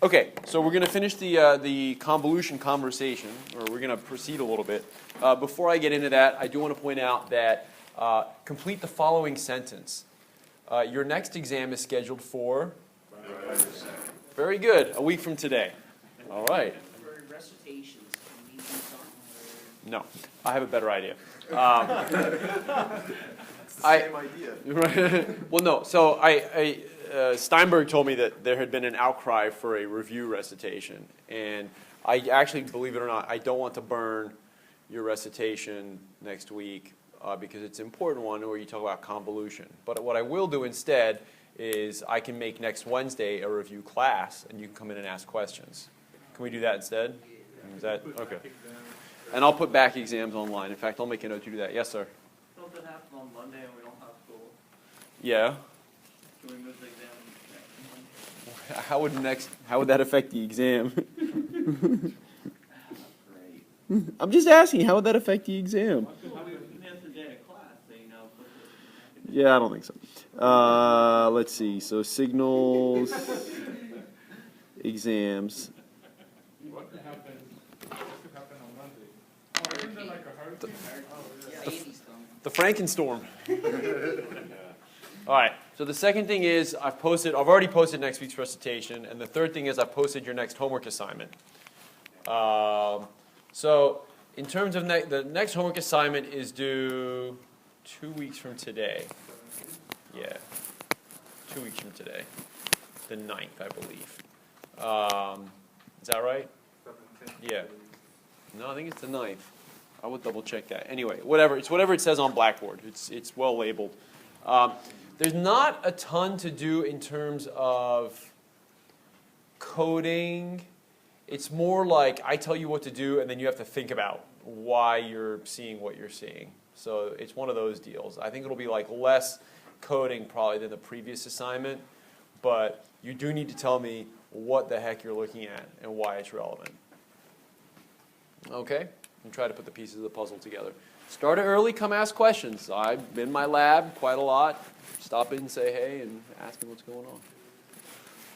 Okay, so we're going to finish the convolution conversation, or we're going to proceed a little bit. Before I get into that, I do want to point out that complete the following sentence. Your next exam is scheduled for? Very good, a week from today. All right. For recitations, can we do something? No, I have a better idea. It's the same idea. Right. Well, no. So Steinberg told me that there had been an outcry for a review recitation, and I actually, believe it or not, I don't want to burn your recitation next week because it's an important one where you talk about convolution. But what I will do instead is I can make next Wednesday a review class, and you can come in and ask questions. Can we do that instead? Is that okay? And I'll put back exams online. In fact, I'll make a note to do that. Yes, sir. Don't that happen on Monday and we don't have school? Yeah. Can we move the exam next Monday? How would that affect the exam? Great. I'm just asking, how would that affect the exam? We missed the day of class, so you know. Yeah, I don't think so. Let's see. So signals, exams. What could happen on Monday? Oh, isn't there like a hurricane? Yeah, Andy's done. The Frankenstorm. All right. So the second thing is I've already posted next week's recitation, and the third thing is I've posted your next homework assignment. So in terms of the next homework assignment is due 2 weeks from today. Yeah, 2 weeks from today, the 9th, I believe. Is that right? Yeah. No, I think it's the 9th. I would double check that. Anyway, whatever. It's whatever it says on Blackboard. It's well labeled. There's not a ton to do in terms of coding. It's more like I tell you what to do, and then you have to think about why you're seeing what you're seeing. So it's one of those deals. I think it'll be like less coding probably than the previous assignment, but you do need to tell me what the heck you're looking at and why it's relevant. Okay? And try to put the pieces of the puzzle together. Start early, come ask questions. I've been in my lab quite a lot. Stop in and say hey and ask me what's going on.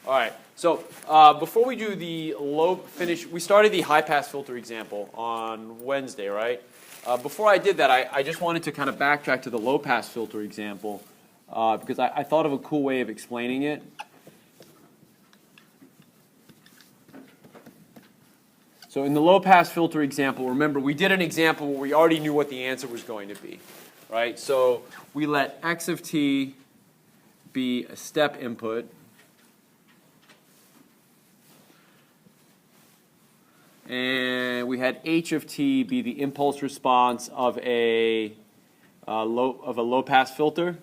All right, so before we do the we started the high-pass filter example on Wednesday, right? Before I did that, I just wanted to kind of backtrack to the low-pass filter example because I thought of a cool way of explaining it. So in the low-pass filter example, remember, we did an example where we already knew what the answer was going to be, right? So we let x of t be a step input, and we had h of t be the impulse response of a low-pass filter.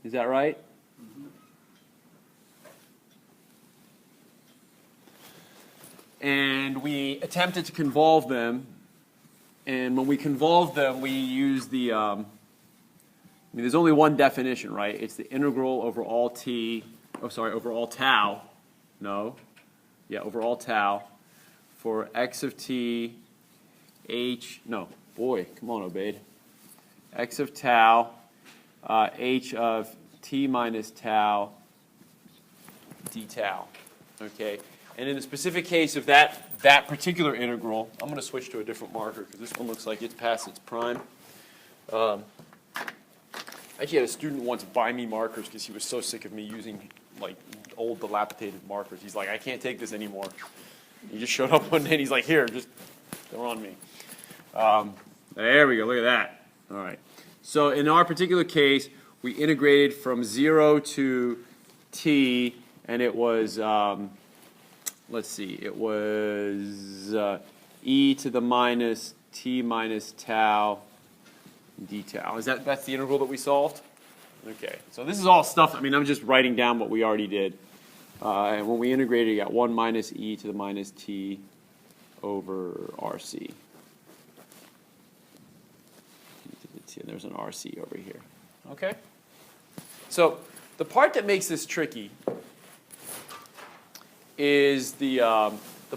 Is that right? And we attempted to convolve them, and when we convolved them, we used the, there's only one definition, right? It's the integral over all over all tau, over all tau, for x of t, come on, Obaid, x of tau, h of t minus tau, d tau, okay? And in the specific case of that particular integral, I'm going to switch to a different marker because this one looks like it's past its prime. I actually had a student once buy me markers because he was so sick of me using like old dilapidated markers. He's like, I can't take this anymore. He just showed up one day and he's like, here, just they're on me. There we go, look at that. All right. So in our particular case, we integrated from 0 to t, and it was... let's see, it was e to the minus t minus tau d tau. That's the integral that we solved? Okay, so this is all stuff, I'm just writing down what we already did. And when we integrated, you got 1 minus e to the minus t over rc. And there's an rc over here. Okay? So the part that makes this tricky is the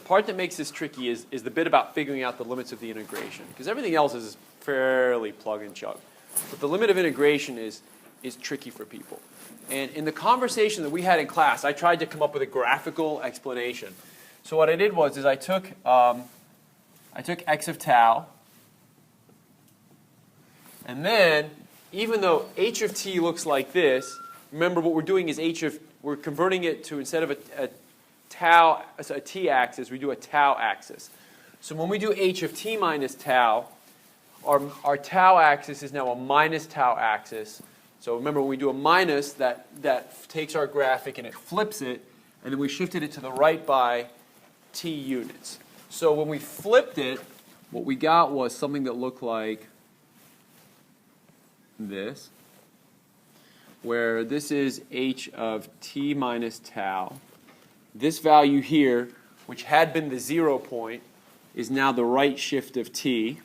part that makes this tricky is the bit about figuring out the limits of the integration. Because everything else is fairly plug and chug. But the limit of integration is is tricky for people. And in the conversation that we had in class, I tried to come up with a graphical explanation. So what I did was I took x of tau, and then even though h of t looks like this, remember what we're doing is we're converting it to, instead of a t-axis, we do a tau axis. So when we do h of t minus tau, our tau axis is now a minus tau axis. So remember, when we do a minus, that takes our graphic and it flips it, and then we shifted it to the right by t units. So when we flipped it, what we got was something that looked like this, where this is h of t minus tau. This value here, which had been the 0 point, is now the right shift of t.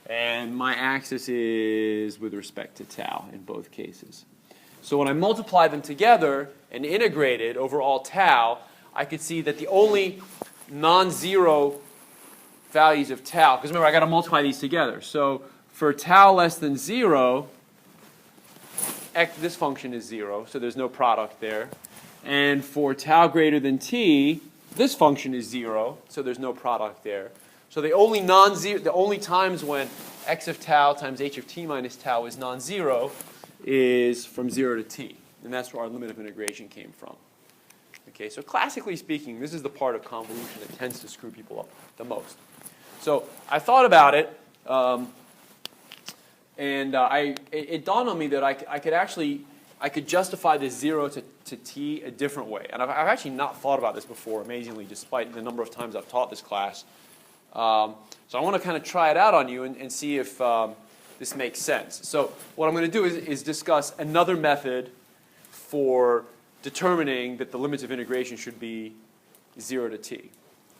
And my axis is with respect to tau in both cases. So when I multiply them together and integrated over all tau, I could see that the only non-zero values of tau, because remember, I got to multiply these together. So for tau less than 0, this function is 0, so there's no product there. And for tau greater than t, this function is 0, so there's no product there. So the only times when x of tau times h of t minus tau is non-zero is from 0 to t. And that's where our limit of integration came from. Okay, so classically speaking, this is the part of convolution that tends to screw people up the most. So I thought about it, and it dawned on me that I could justify this 0 to t a different way. And I've actually not thought about this before, amazingly, despite the number of times I've taught this class. So I want to kind of try it out on you and see if this makes sense. So what I'm going to do is discuss another method for determining that the limits of integration should be 0 to t.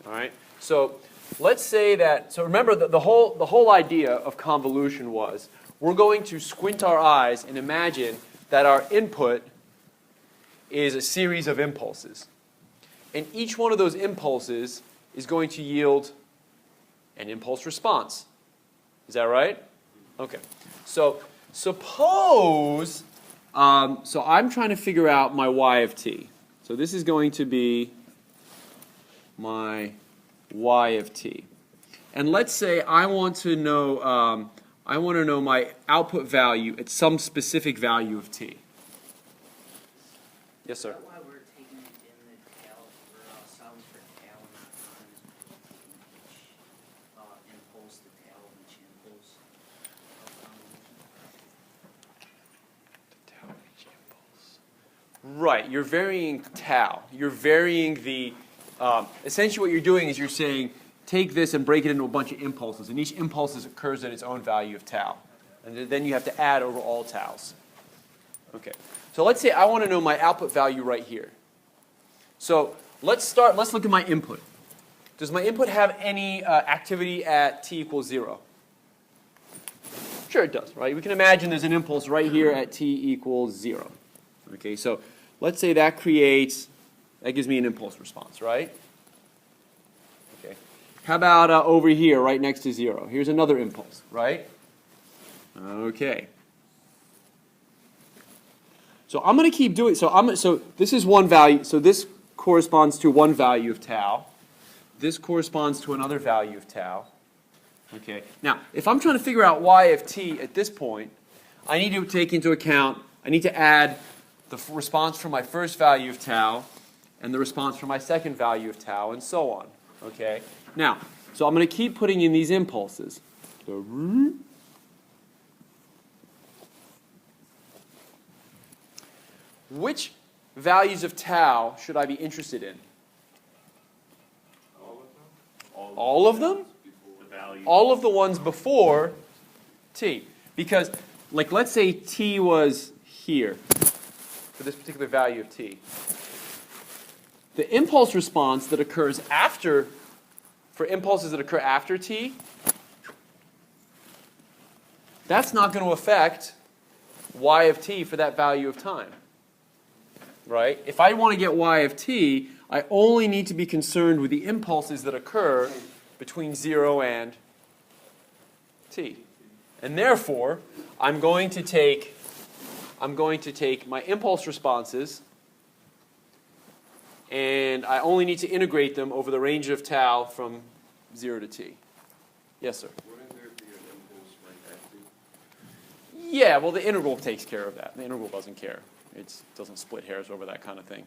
All right? So let's say that, so remember the whole idea of convolution was we're going to squint our eyes and imagine that our input is a series of impulses. And each one of those impulses is going to yield an impulse response. Is that right? Okay. So suppose, so I'm trying to figure out my y of t. So this is going to be my y of t. And let's say I want to know my output value at some specific value of t. Yes, sir. Is that why we're taking it in the tau, or sounds for tau, not times each impulse, the tau of each impulse of convolution? Right, you're varying tau. You're varying the, essentially what you're doing is you're saying, take this and break it into a bunch of impulses, and each impulse occurs at its own value of tau. And then you have to add over all taus. Okay, so let's say I want to know my output value right here. So let's look at my input. Does my input have any activity at t equals 0? Sure it does, right? We can imagine there's an impulse right here at t equals 0. Okay, so let's say that gives me an impulse response, right? Okay. How about over here, right next to 0? Here's another impulse, right? Okay. So I'm going to keep doing, so this is one value, so this corresponds to one value of tau. This corresponds to another value of tau. Okay. Now, if I'm trying to figure out y of t at this point, I need to take into account, I need to add the response from my first value of tau and the response from my second value of tau, and so on. Okay? Now, so I'm going to keep putting in these impulses. So, which values of tau should I be interested in? All of them? All of the ones before t. Because, like, let's say t was here for this particular value of t. The impulse response that occurs after, for impulses that occur after t, that's not going to affect y of t for that value of time. Right? If I want to get y of t, I only need to be concerned with the impulses that occur between 0 and t. And therefore, I'm going to take I'm going to take my impulse responses, and I only need to integrate them over the range of tau from 0 to t. Yes, sir? Wouldn't there be an impulse right at t? Yeah, well, the integral takes care of that. The integral doesn't care. It doesn't split hairs over that kind of thing.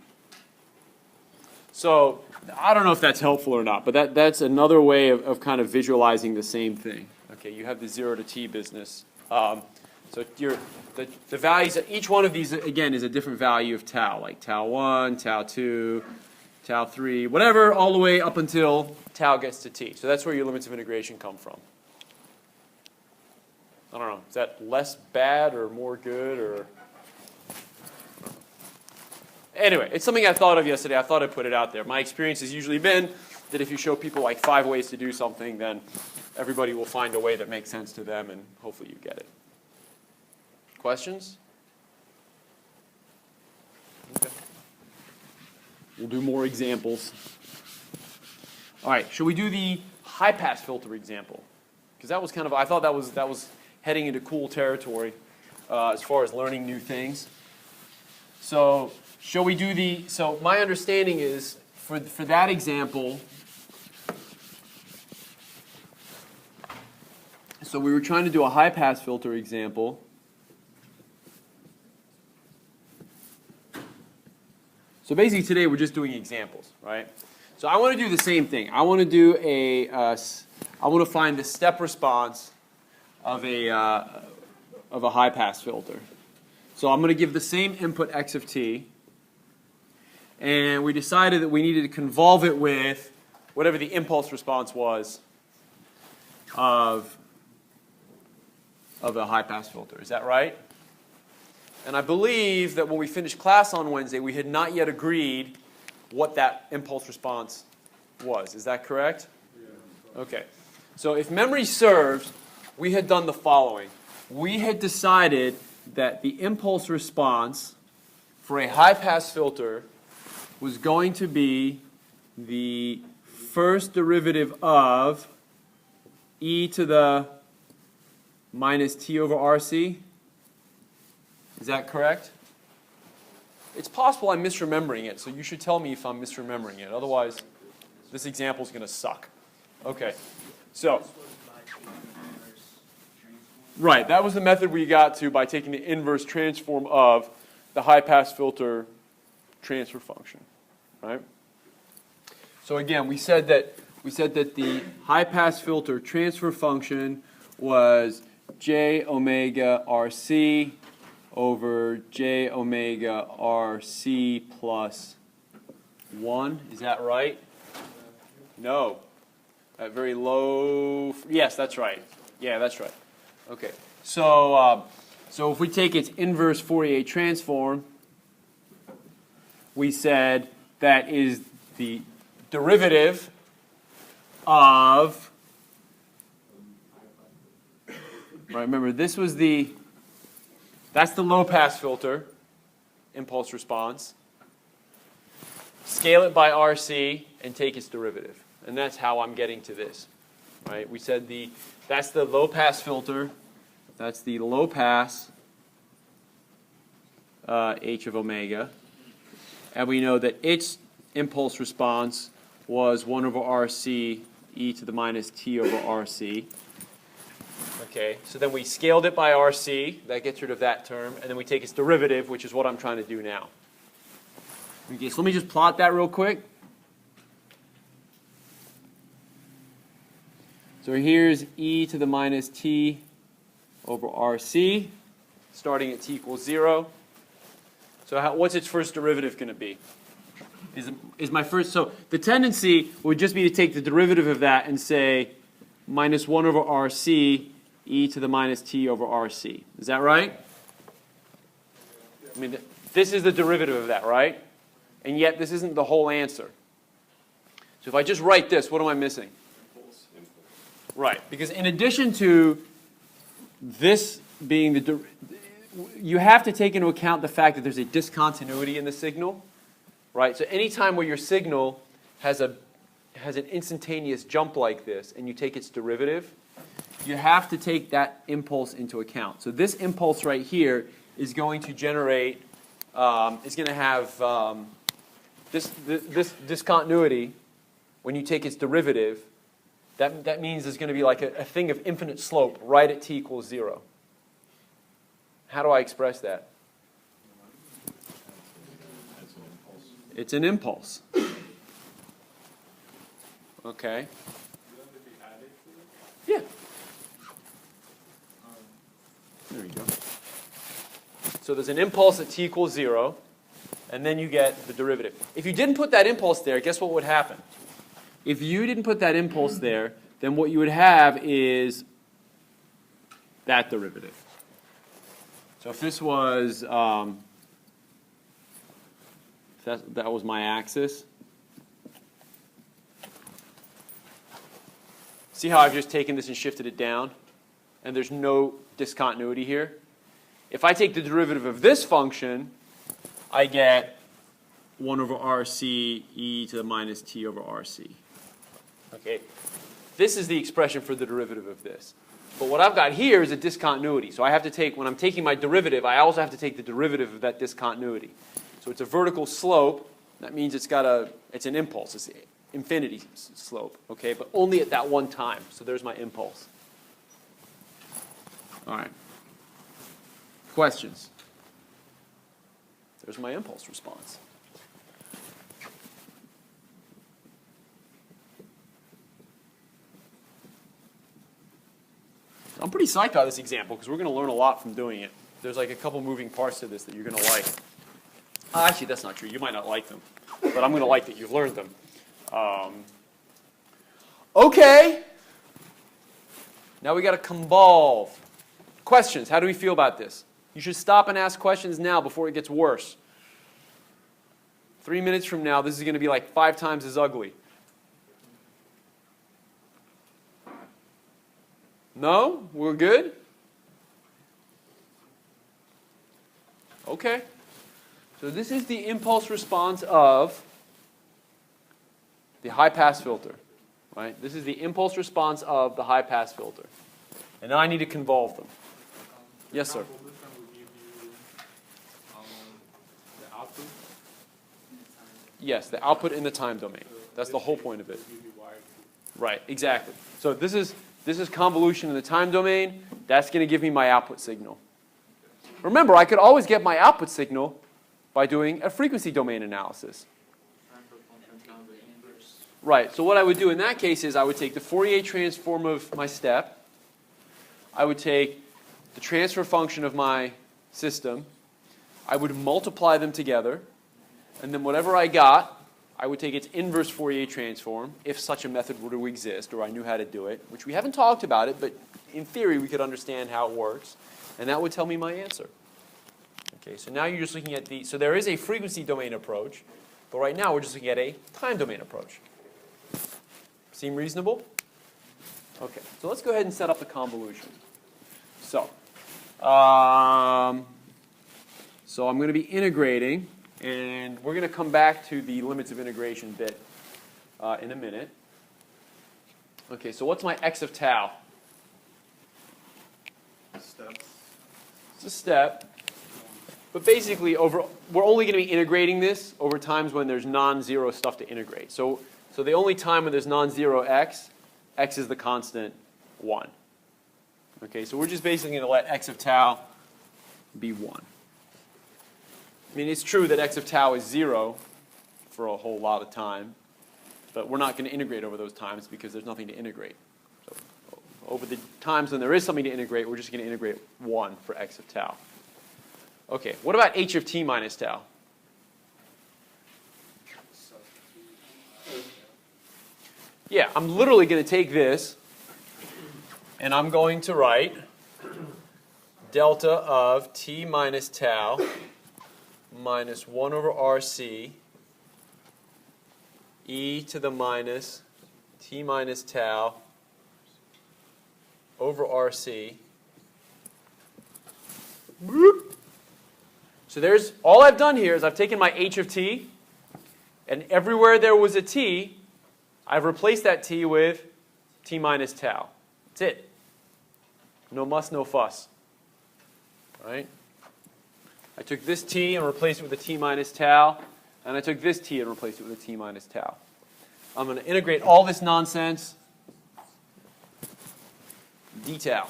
So I don't know if that's helpful or not, but that's another way of kind of visualizing the same thing. Okay, you have the 0 to t business. So the values, each one of these, again, is a different value of tau, like tau 1, tau 2, tau 3, whatever, all the way up until tau gets to t. So that's where your limits of integration come from. I don't know, is that less bad or more good or? Anyway, it's something I thought of yesterday. I thought I'd put it out there. My experience has usually been that if you show people like 5 ways to do something, then everybody will find a way that makes sense to them, and hopefully you get it. Questions? Okay. We'll do more examples. All right, should we do the high-pass filter example? Because that was kind of, I thought that was heading into cool territory as far as learning new things. So shall we do the, so my understanding is for that example, so we were trying to do a high-pass filter example. So basically today we're just doing examples, right? So I want to do the same thing. I want to do I want to find the step response of a high-pass filter. So I'm going to give the same input x of t, and we decided that we needed to convolve it with whatever the impulse response was of a high-pass filter. Is that right? And I believe that when we finished class on Wednesday, we had not yet agreed what that impulse response was. Is that correct? Yeah. Okay. So if memory serves, we had done the following. We had decided that the impulse response for a high-pass filter was going to be the first derivative of e to the minus t over rc. Is that correct? It's possible I'm misremembering it, so you should tell me if I'm misremembering it. Otherwise, this example is going to suck. Okay. So, This was by taking the inverse transform. right, that was the method we got to by taking the inverse transform of the high-pass filter transfer function, right? So again, we said that the high-pass filter transfer function was j omega rc over j omega rc plus 1. Is that right? No. At very low. Yes, that's right. Yeah, that's right. Okay. So if we take its inverse Fourier transform, we said that is the derivative of. Right. Remember, this was that's the low-pass filter impulse response. Scale it by RC and take its derivative. And that's how I'm getting to this. Right? We said that's the low-pass filter. That's the low-pass h of omega. And we know that its impulse response was 1 over RC e to the minus t over RC. Okay, so then we scaled it by RC, that gets rid of that term, and then we take its derivative, which is what I'm trying to do now. Okay, so let me just plot that real quick. So here's e to the minus t over RC, starting at t equals 0. So what's its first derivative going to be? Is my first, so the tendency would just be to take the derivative of that and say minus 1 over RC e to the minus t over RC. Is that right? I mean, this is the derivative of that, right? And yet this isn't the whole answer. So if I just write this, what am I missing? Right, because in addition to this being you have to take into account the fact that there's a discontinuity in the signal, right? So anytime where your signal has an instantaneous jump like this and you take its derivative, you have to take that impulse into account. So this impulse right here is going to generate, is going to have this discontinuity when you take its derivative. That means there's going to be like a thing of infinite slope right at t equals 0. How do I express that? It's an impulse. Okay. Yeah. There you go. So there's an impulse at t equals 0, and then you get the derivative. If you didn't put that impulse there, guess what would happen? If you didn't put that impulse there, then what you would have is that derivative. So if this was, that was my axis. See how I've just taken this and shifted it down? And there's no discontinuity here. If I take the derivative of this function, I get 1 over RC e to the minus t over RC. Okay, this is the expression for the derivative of this. But what I've got here is a discontinuity. So I have to take, when I'm taking my derivative, I also have to take the derivative of that discontinuity. So it's a vertical slope. That means it's an impulse. It's infinity slope, okay, but only at that one time. So there's my impulse. All right. Questions? There's my impulse response. I'm pretty psyched about this example because we're going to learn a lot from doing it. There's like a couple moving parts to this that you're going to like. Actually, that's not true. You might not like them, but I'm going to like that you've learned them. Okay. Now we got to convolve. Questions? How do we feel about this? You should stop and ask questions now before it gets worse. 3 minutes from now, this is going to be like 5 times as ugly. No? We're good? Okay. So this is the impulse response of the high-pass filter. Right? This is the impulse response of the high-pass filter. And now I need to convolve them. Yes, sir. Convolution will give you the output. Yes, the output in the time domain. That's the whole point of it. Will give you y2. Right, exactly. So this is convolution in the time domain. That's going to give me my output signal. Remember, I could always get my output signal by doing a frequency domain analysis. Transfer function found the inverse. Right, so what I would do in that case is I would take the Fourier transform of my step. I would take the transfer function of my system. I would multiply them together. And then whatever I got, I would take its inverse Fourier transform, if such a method were to exist, or I knew how to do it, which we haven't talked about it, but in theory we could understand how it works. And that would tell me my answer. Okay, so now you're just looking at so there is a frequency domain approach, but right now we're just looking at a time domain approach. Seem reasonable? Okay, so let's go ahead and set up the convolution. So I'm going to be integrating, and we're going to come back to the limits of integration bit in a minute. Okay, so what's my x of tau? Steps. It's a step. But basically, we're only going to be integrating this over times when there's non-zero stuff to integrate. So the only time when there's non-zero x is the constant 1. Okay, so we're just basically going to let x of tau be 1. I mean, it's true that x of tau is 0 for a whole lot of time, but we're not going to integrate over those times because there's nothing to integrate. So over the times when there is something to integrate, we're just going to integrate 1 for x of tau. Okay, what about h of t minus tau? Yeah, I'm literally going to take this, and I'm going to write delta of t minus tau minus 1 over RC e to the minus t minus tau over RC. So there's, all I've done here is I've taken my h of t, and everywhere there was a t, I've replaced that t with t minus tau. That's it. No muss, no fuss. Right? I took this t and replaced it with a t minus tau, and I took this t and replaced it with a t minus tau. I'm going to integrate all this nonsense d tau.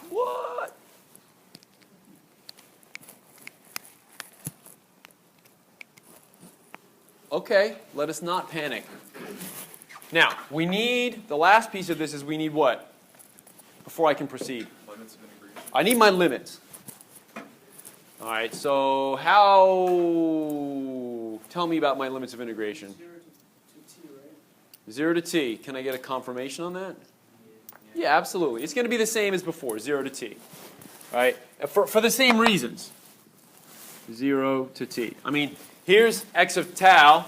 What? Okay, let us not panic. Now, we need, the last piece of this is we need what? Before I can proceed. Limits of integration. I need my limits. All right, so how, tell me about my limits of integration. 0 to t. Can I get a confirmation on that? Yeah, absolutely. It's going to be the same as before, 0 to t. All right, for the same reasons. 0 to t. I mean, here's x of tau,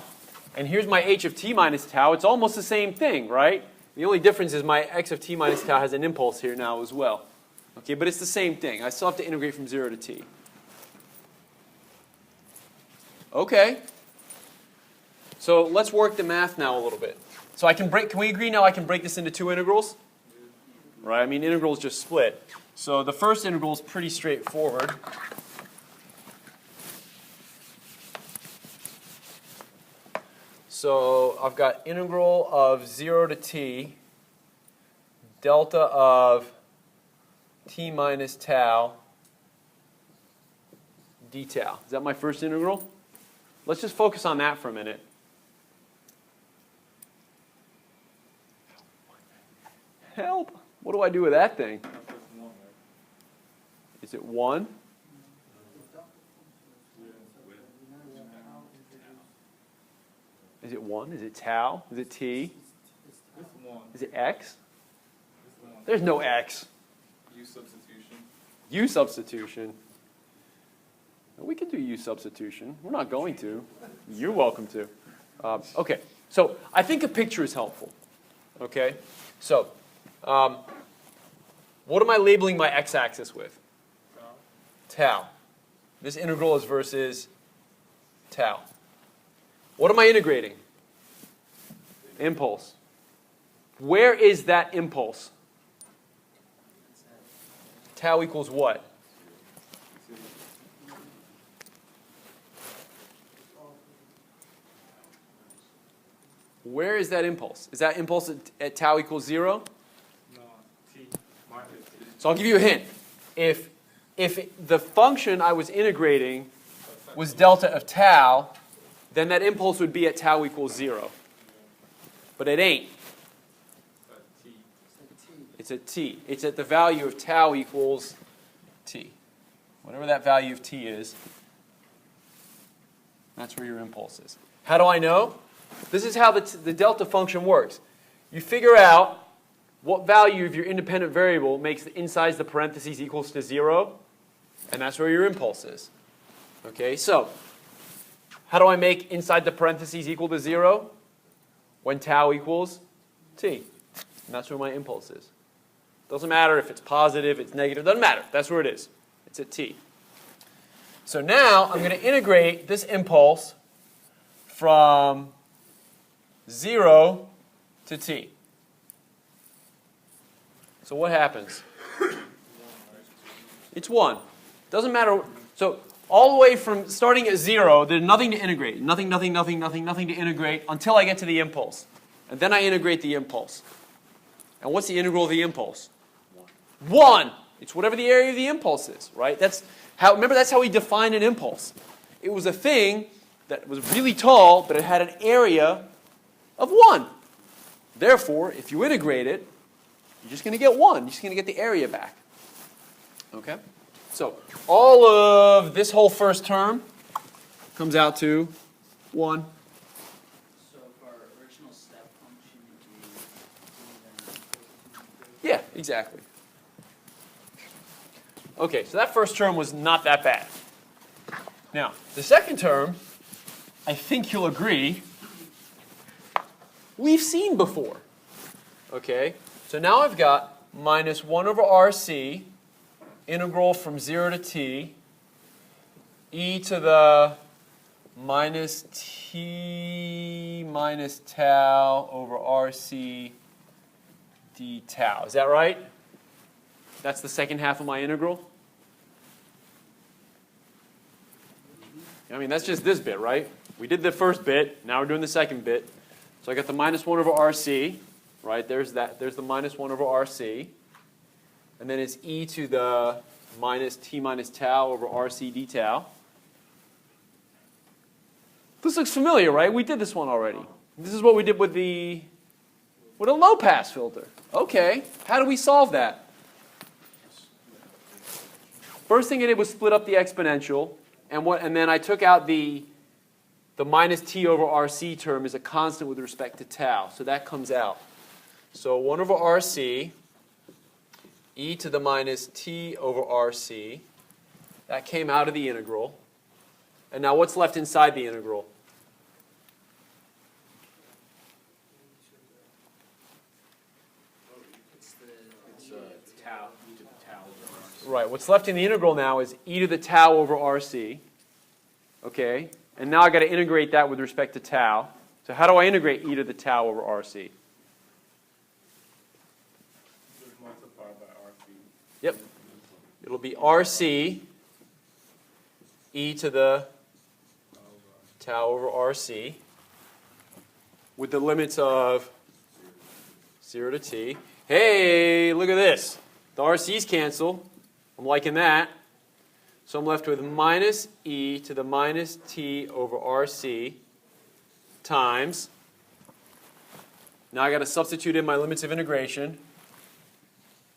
and here's my h of t minus tau. It's almost the same thing, right? The only difference is my x of t minus tau has an impulse here now as well. Okay, but it's the same thing. I still have to integrate from 0 to t. Okay. So let's work the math now a little bit. So I can break, can we agree now I can break this into two integrals? Right, I mean integrals just split. So the first integral is pretty straightforward. So I've got integral of 0 to t, delta of t minus tau d tau. Is that my first integral? Let's just focus on that for a minute. Help! What do I do with that thing? Is it 1? Is it 1? Is it tau? Is it t? Is it x? There's no x. U substitution. U substitution. We can do U substitution. We're not going to. You're welcome to. Okay, so I think a picture is helpful. Okay, so what am I labeling my x-axis with? Tau. This integral is versus tau. What am I integrating? Impulse. Where is that impulse? Tau equals what? Where is that impulse? Is that impulse at tau equals 0? No, t minus t. So I'll give you a hint. If the function I was integrating was delta of tau, then that impulse would be at tau equals 0. But it ain't. T. It's at t. It's at the value of tau equals t. Whatever that value of t is, that's where your impulse is. How do I know? This is how the delta function works. You figure out what value of your independent variable makes the inside the parentheses equals to 0, and that's where your impulse is. Okay, so how do I make inside the parentheses equal to 0? When tau equals t. And that's where my impulse is. Doesn't matter if it's positive, it's negative, doesn't matter. That's where it is. It's at t. So now I'm going to integrate this impulse from 0 to t. So what happens? It's 1. Doesn't matter. So all the way from starting at 0, there's nothing to integrate. Nothing to integrate until I get to the impulse. And then I integrate the impulse. And what's the integral of the impulse? 1. It's whatever the area of the impulse is, right? Remember, that's how we define an impulse. It was a thing that was really tall, but it had an area of 1. Therefore, if you integrate it, you're just going to get 1. You're just going to get the area back. Okay? So all of this whole first term comes out to 1. So if our original step function is Yeah, exactly. Okay, so that first term was not that bad. Now, the second term, I think you'll agree, we've seen before. Okay, so now I've got minus 1 over RC, integral from 0 to t, e to the minus t minus tau over RC d tau. Is that right? That's the second half of my integral? I mean, that's just this bit, right? We did the first bit. Now we're doing the second bit. So I got the minus 1 over RC, right? There's that. There's the minus 1 over RC. And then it's e to the minus t minus tau over RC d tau. This looks familiar, right? We did this one already. This is what we did with a low-pass filter. Okay, how do we solve that? First thing I did was split up the exponential, and then I took out the minus t over RC term as a constant with respect to tau. So that comes out. So 1 over RC, e to the minus t over RC. That came out of the integral. And now what's left inside the integral? It's tau. E to the tau over RC. Right, what's left in the integral now is e to the tau over RC. Okay, and now I've got to integrate that with respect to tau. So how do I integrate e to the tau over RC? Just multiply by RC. Yep. It'll be RC e to the tau over RC with the limits of 0 to t. Hey, look at this. The RC's cancel. I'm liking that. So I'm left with minus e to the minus t over RC times. Now I got to substitute in my limits of integration.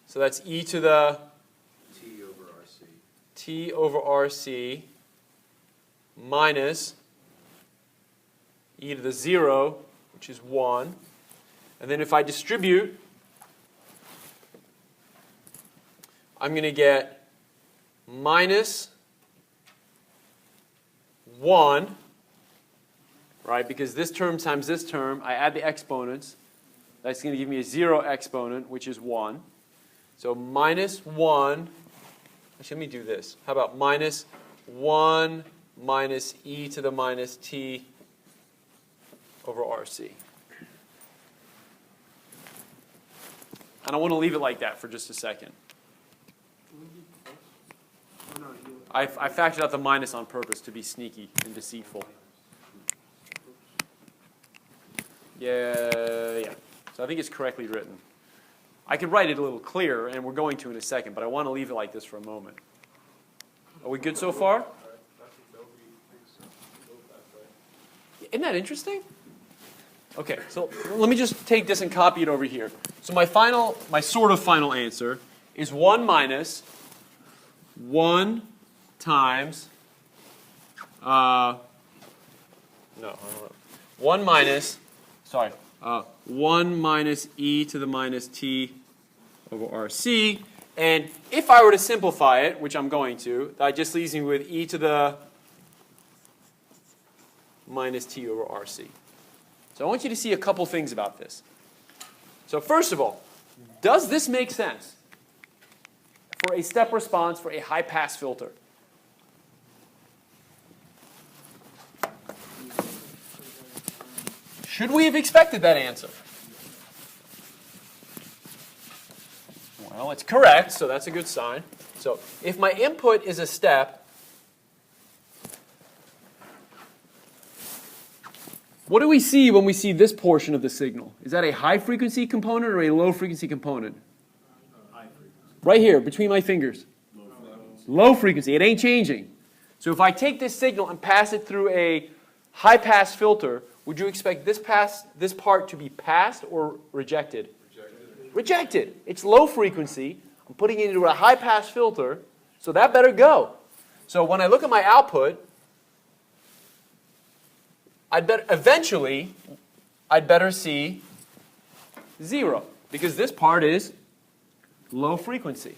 So that's e to the T over RC. t over RC minus e to the 0, which is 1. And then if I distribute, I'm going to get minus 1, right? Because this term times this term, I add the exponents. That's going to give me a 0 exponent, which is 1. So minus 1, actually let me do this. How about minus 1 minus e to the minus t over RC. And I want to leave it like that for just a second. I factored out the minus on purpose to be sneaky and deceitful. Yeah. So I think it's correctly written. I could write it a little clearer, and we're going to in a second, but I want to leave it like this for a moment. Are we good so far? Isn't that interesting? Okay, so let me just take this and copy it over here. So my sort of final answer is 1 minus 1 times, no, I don't know. 1 minus, 1 minus e to the minus t over RC. And if I were to simplify it, which I'm going to, that just leaves me with e to the minus t over RC. So I want you to see a couple things about this. So first of all, does this make sense for a step response for a high-pass filter? Should we have expected that answer? Well, it's correct, so that's a good sign. So if my input is a step, what do we see when we see this portion of the signal? Is that a high-frequency component or a low-frequency component? High frequency. Right here, between my fingers. Low frequency. Low frequency. It ain't changing. So if I take this signal and pass it through a high-pass filter, would you expect this part to be passed or rejected? Rejected. Rejected. It's low frequency. I'm putting it into a high-pass filter, so that better go. So when I look at my output, eventually, I'd better see 0, because this part is low frequency.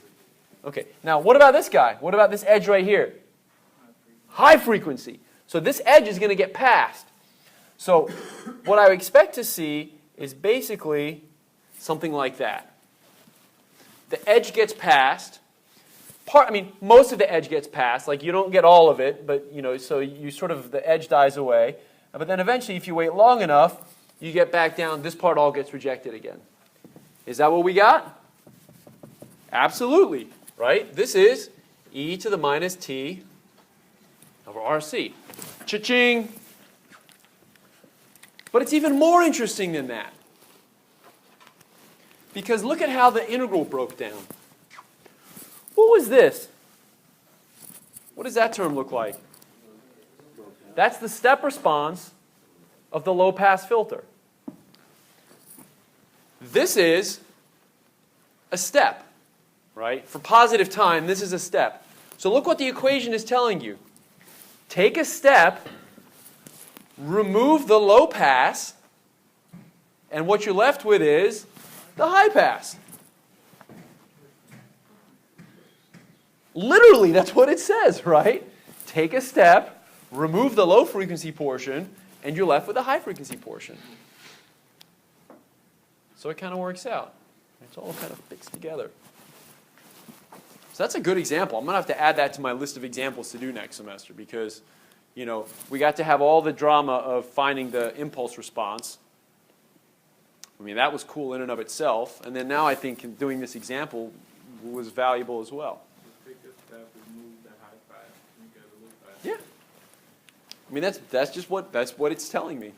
Okay, now what about this guy? What about this edge right here? High frequency. So this edge is going to get passed. So what I would expect to see is basically something like that. The edge gets passed. Most of the edge gets passed. Like, you don't get all of it, but so you sort of, the edge dies away. But then eventually, if you wait long enough, you get back down, this part all gets rejected again. Is that what we got? Absolutely, right? This is e to the minus t over RC. Cha-ching. But it's even more interesting than that. Because look at how the integral broke down. What was this? What does that term look like? That's the step response of the low-pass filter. This is a step, right? For positive time, this is a step. So look what the equation is telling you. Take a step, remove the low pass, and what you're left with is the high pass. Literally, that's what it says, right? Take a step, remove the low frequency portion, and you're left with the high frequency portion. So it kind of works out. It's all kind of fixed together. So that's a good example. I'm going to have to add that to my list of examples to do next semester because, you know, we got to have all the drama of finding the impulse response. I mean, that was cool in and of itself. And then now I think doing this example was valuable as well. Take a step, remove the high pass, and get a low pass. Yeah. I mean, that's what it's telling me.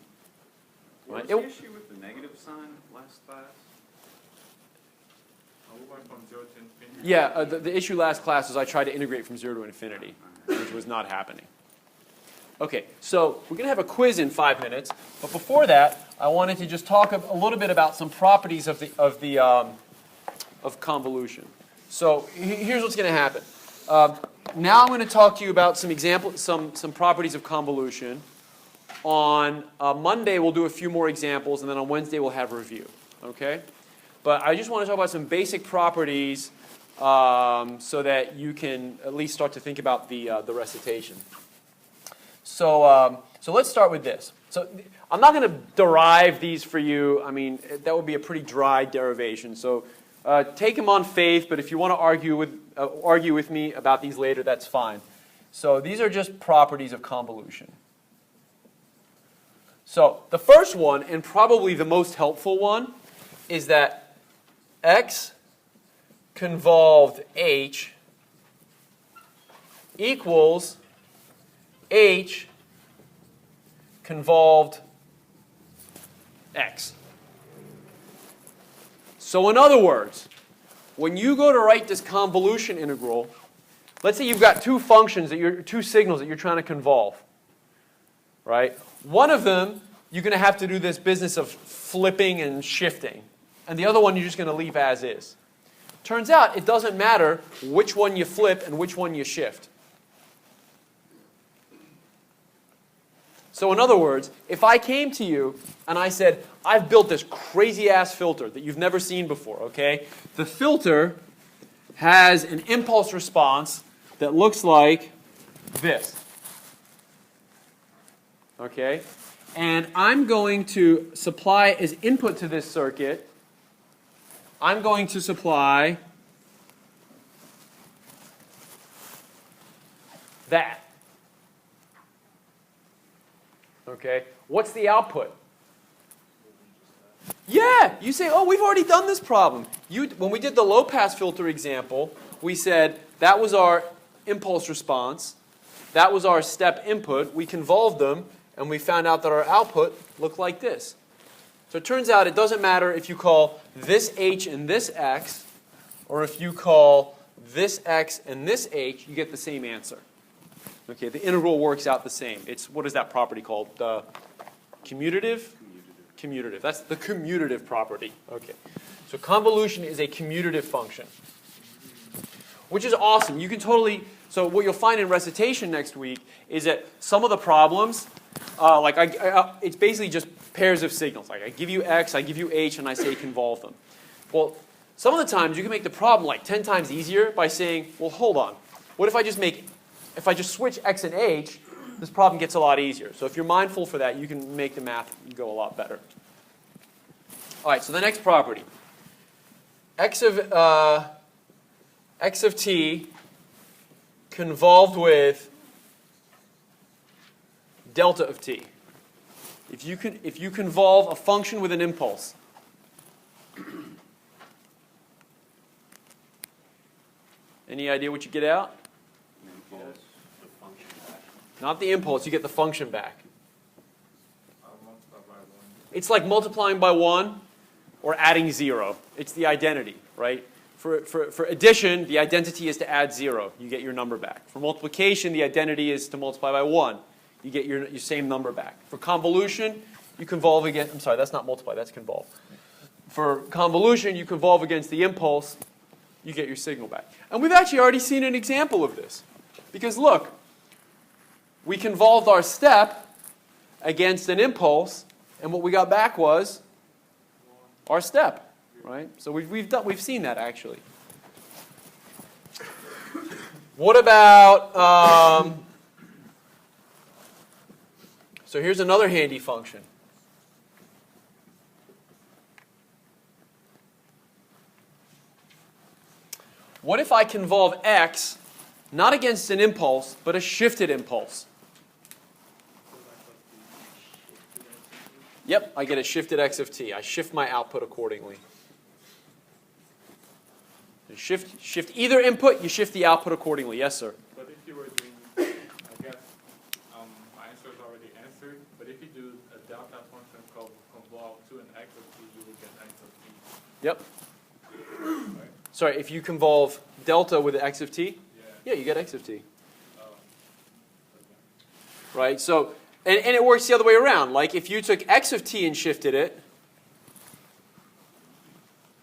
What Right? was the issue with the negative sign last class? We went from 0 to infinity. Yeah, the issue last class was I tried to integrate from 0 to infinity, which was not happening. Okay, so we're going to have a quiz in 5 minutes, but before that, I wanted to just talk a little bit about some properties of convolution. So here's what's going to happen. Now I'm going to talk to you about some properties of convolution. On Monday, we'll do a few more examples, and then on Wednesday, we'll have a review. Okay? But I just want to talk about some basic properties so that you can at least start to think about the recitation. So let's start with this. So I'm not going to derive these for you. I mean, that would be a pretty dry derivation. So take them on faith, but if you want to argue with me about these later, that's fine. So these are just properties of convolution. So the first one, and probably the most helpful one, is that x convolved h equals h convolved x. So in other words, when you go to write this convolution integral, let's say you've got two signals that you're trying to convolve, right? One of them, you're going to have to do this business of flipping and shifting. And the other one, you're just going to leave as is. Turns out, it doesn't matter which one you flip and which one you shift. So in other words, if I came to you and I said, I've built this crazy-ass filter that you've never seen before, okay? The filter has an impulse response that looks like this. Okay? And I'm going to supply as input to this circuit, I'm going to supply that. Okay? What's the output? Yeah, you say, oh, we've already done this problem. When we did the low-pass filter example, we said that was our impulse response. That was our step input. We convolved them, and we found out that our output looked like this. So it turns out it doesn't matter if you call this h and this x, or if you call this x and this h, you get the same answer. Okay, the integral works out the same. It's, what is that property called? Commutative? Commutative. That's the commutative property. Okay. So convolution is a commutative function, which is awesome. You can totally, so what you'll find in recitation next week is that some of the problems, it's basically just pairs of signals. Like I give you x, I give you h, and I say convolve them. Well, some of the times you can make the problem like 10 times easier by saying, well, hold on. What if I just switch x and h, this problem gets a lot easier. So if you're mindful for that, you can make the math go a lot better. All right, so the next property. X of t convolved with delta of t. If you convolve a function with an impulse, any idea what you get out? The function back. not the impulse, you get the function back. Multiply by 1. It's like multiplying by 1 or adding 0. It's the identity, right? For addition, the identity is to add 0. You get your number back. For multiplication, the identity is to multiply by 1. You get your same number back. For convolution, you convolve against, I'm sorry, that's not multiply, that's convolve. For convolution, you convolve against the impulse, you get your signal back. And we've actually already seen an example of this. Because look, we convolved our step against an impulse, and what we got back was our step, right? So we've seen that actually. What about, so here's another handy function. What if I convolve x not against an impulse, but a shifted impulse? Yep, I get a shifted x of t. I shift my output accordingly. You shift either input, you shift the output accordingly. Yes, sir? But if you were doing, I guess, my answer is already answered, but if you do a delta function called convolve to an x of t, you will get x of t. Yep. Right? Sorry, if you convolve delta with x of t, Yeah. yeah, you get x of t. Oh. Okay. Right? So, and it works the other way around. Like if you took x of t and shifted it,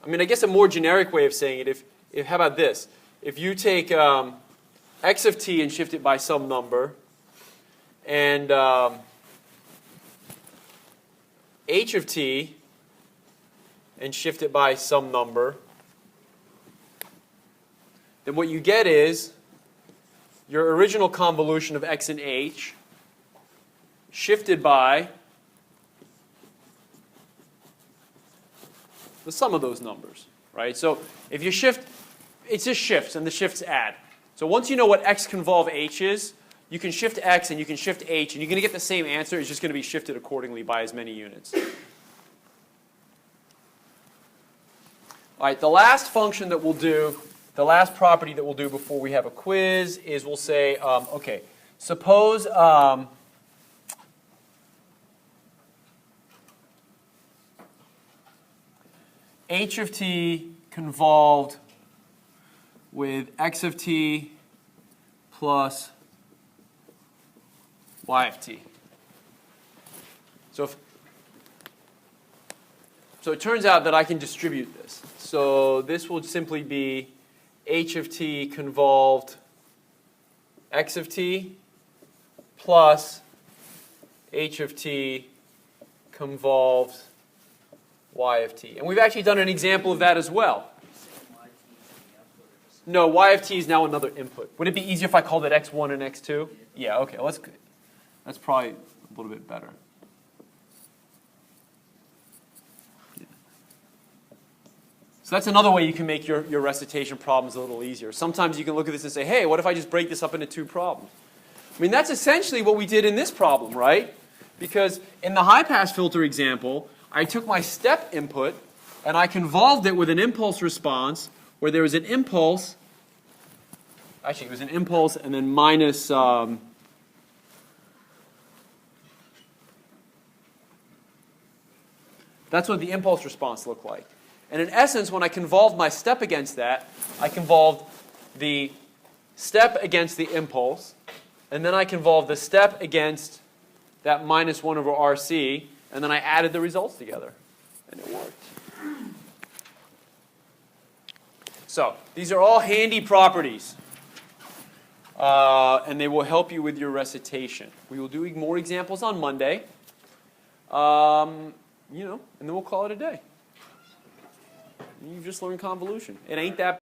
I mean, I guess a more generic way of saying it, if how about this? If you take x of t and shift it by some number, and h of t and shift it by some number, then what you get is your original convolution of x and h shifted by the sum of those numbers, right? So if you shift, it just shifts and the shifts add. So once you know what x convolve h is, you can shift x and you can shift h and you're going to get the same answer. It's just going to be shifted accordingly by as many units. All right, the last function that we'll do, the last property that we'll do before we have a quiz is we'll say, okay, suppose h of t convolved with x of t plus y of t. So it turns out that I can distribute this. So this will simply be h of t convolved x of t plus h of t convolved y of t. And we've actually done an example of that as well. No, y of t is now another input. Would it be easier if I called it x1 and x2? Yeah, okay, that's probably a little bit better. So that's another way you can make your recitation problems a little easier. Sometimes you can look at this and say, hey, what if I just break this up into two problems? I mean, that's essentially what we did in this problem, right? Because in the high-pass filter example, I took my step input and I convolved it with an impulse response where there was an impulse, actually it was an impulse and then minus, that's what the impulse response looked like. And in essence, when I convolved my step against that, I convolved the step against the impulse, and then I convolved the step against that minus 1 over RC, and then I added the results together. And it worked. So, these are all handy properties. And they will help you with your recitation. We will do more examples on Monday. And then we'll call it a day. You've just learned convolution. It ain't that